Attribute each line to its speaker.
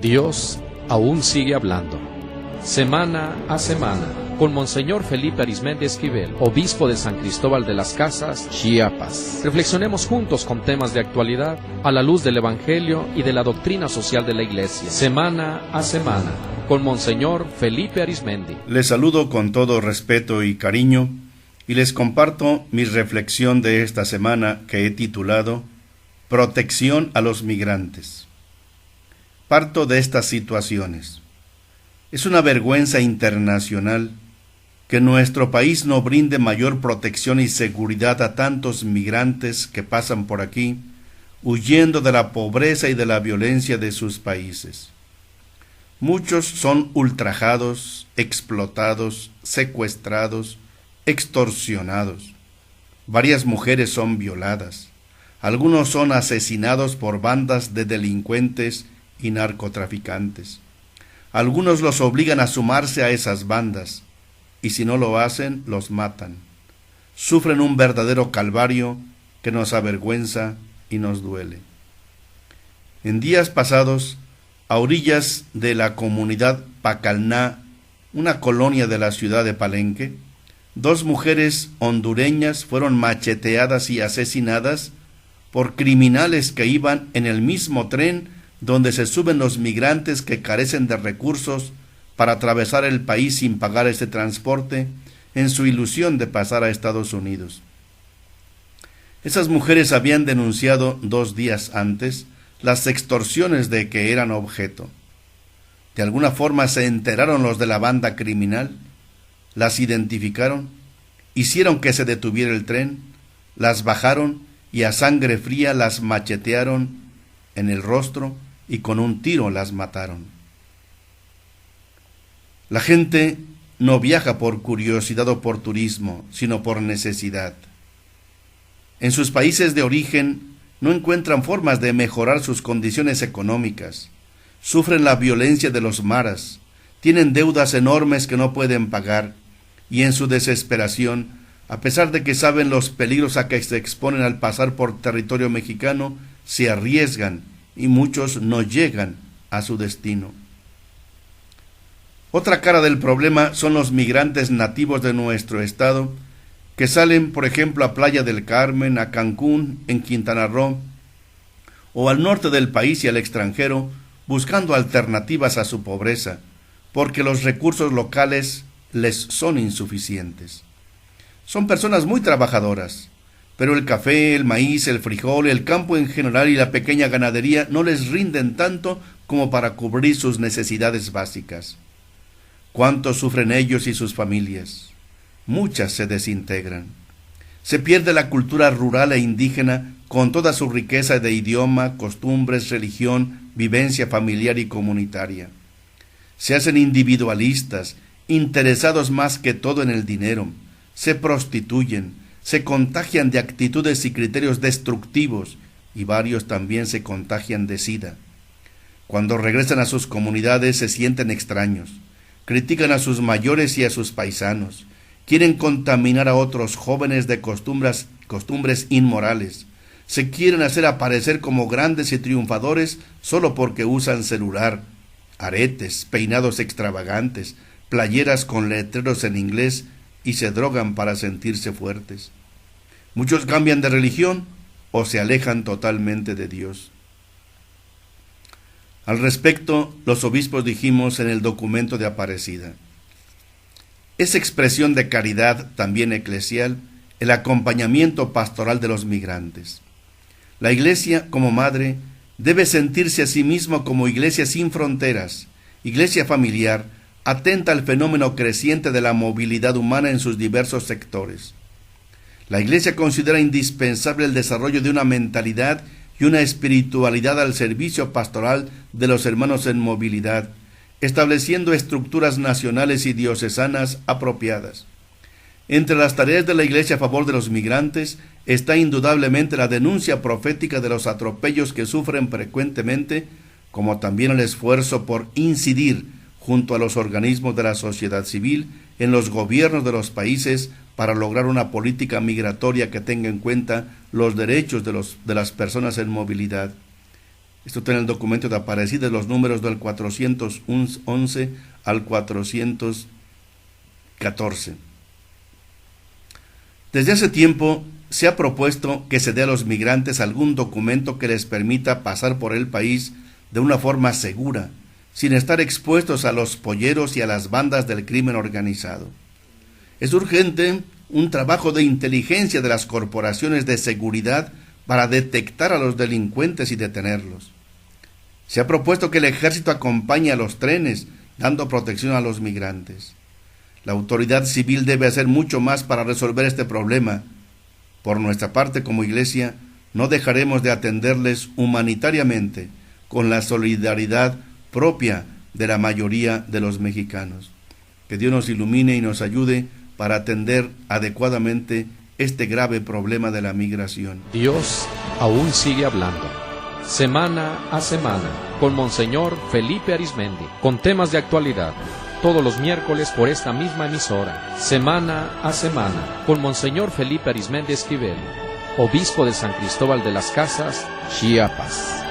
Speaker 1: Dios aún sigue hablando. Semana a semana, con Monseñor Felipe Arizmendi Esquivel, obispo de San Cristóbal de las Casas, Chiapas. Reflexionemos juntos con temas de actualidad a la luz del Evangelio y de la doctrina social de la Iglesia. Semana a semana, con Monseñor Felipe Arizmendi.
Speaker 2: Les saludo con todo respeto y cariño y les comparto mi reflexión de esta semana que he titulado Protección a los migrantes. Parto de estas situaciones. Es una vergüenza internacional que nuestro país no brinde mayor protección y seguridad a tantos migrantes que pasan por aquí, huyendo de la pobreza y de la violencia de sus países. Muchos son ultrajados, explotados, secuestrados, extorsionados. Varias mujeres son violadas. Algunos son asesinados por bandas de delincuentes y narcotraficantes. Algunos los obligan a sumarse a esas bandas, y si no lo hacen, los matan. Sufren un verdadero calvario que nos avergüenza y nos duele. En días pasados, a orillas de la comunidad Pacalná, una colonia de la ciudad de Palenque, 2 mujeres hondureñas fueron macheteadas y asesinadas por criminales que iban en el mismo tren donde se suben los migrantes que carecen de recursos para atravesar el país sin pagar ese transporte, en su ilusión de pasar a Estados Unidos. Esas mujeres habían denunciado 2 días antes las extorsiones de que eran objeto. De alguna forma se enteraron los de la banda criminal, las identificaron, hicieron que se detuviera el tren, las bajaron y a sangre fría las machetearon en el rostro y con un tiro las mataron. La gente no viaja por curiosidad o por turismo, sino por necesidad. En sus países de origen no encuentran formas de mejorar sus condiciones económicas, sufren la violencia de los maras, tienen deudas enormes que no pueden pagar, y en su desesperación, a pesar de que saben los peligros a que se exponen al pasar por territorio mexicano, se arriesgan y muchos no llegan a su destino. Otra cara del problema son los migrantes nativos de nuestro estado que salen, por ejemplo, a Playa del Carmen, a Cancún, en Quintana Roo, o al norte del país y al extranjero, buscando alternativas a su pobreza, porque los recursos locales les son insuficientes. Son personas muy trabajadoras, pero el café, el maíz, el frijol, el campo en general y la pequeña ganadería no les rinden tanto como para cubrir sus necesidades básicas. ¿Cuánto sufren ellos y sus familias? Muchas se desintegran. Se pierde la cultura rural e indígena con toda su riqueza de idioma, costumbres, religión, vivencia familiar y comunitaria. Se hacen individualistas, interesados más que todo en el dinero, se prostituyen, se contagian de actitudes y criterios destructivos, y varios también se contagian de SIDA. Cuando regresan a sus comunidades se sienten extraños, critican a sus mayores y a sus paisanos, quieren contaminar a otros jóvenes de costumbres inmorales, se quieren hacer aparecer como grandes y triunfadores solo porque usan celular, aretes, peinados extravagantes, playeras con letreros en inglés, y se drogan para sentirse fuertes. Muchos cambian de religión o se alejan totalmente de Dios. Al respecto, los obispos dijimos en el documento de Aparecida: es expresión de caridad también eclesial el acompañamiento pastoral de los migrantes. La Iglesia, como madre, debe sentirse a sí misma como iglesia sin fronteras, iglesia familiar, atenta al fenómeno creciente de la movilidad humana en sus diversos sectores. La Iglesia considera indispensable el desarrollo de una mentalidad y una espiritualidad al servicio pastoral de los hermanos en movilidad, estableciendo estructuras nacionales y diocesanas apropiadas. Entre las tareas de la Iglesia a favor de los migrantes está indudablemente la denuncia profética de los atropellos que sufren frecuentemente, como también el esfuerzo por incidir junto a los organismos de la sociedad civil en los gobiernos de los países para lograr una política migratoria que tenga en cuenta los derechos de las personas en movilidad. Esto está en el documento de Aparecida, los números del 411 al 414. Desde hace tiempo se ha propuesto que se dé a los migrantes algún documento que les permita pasar por el país de una forma segura, sin estar expuestos a los polleros y a las bandas del crimen organizado. Es urgente un trabajo de inteligencia de las corporaciones de seguridad para detectar a los delincuentes y detenerlos. Se ha propuesto que el ejército acompañe a los trenes, dando protección a los migrantes. La autoridad civil debe hacer mucho más para resolver este problema. Por nuestra parte, como Iglesia, no dejaremos de atenderles humanitariamente, con la solidaridad propia de la mayoría de los mexicanos. Que Dios nos ilumine y nos ayude para atender adecuadamente este grave problema de la migración.
Speaker 1: Dios aún sigue hablando, semana a semana, con Monseñor Felipe Arizmendi, con temas de actualidad, todos los miércoles por esta misma emisora, semana a semana, con Monseñor Felipe Arizmendi Esquivel, obispo de San Cristóbal de las Casas, Chiapas.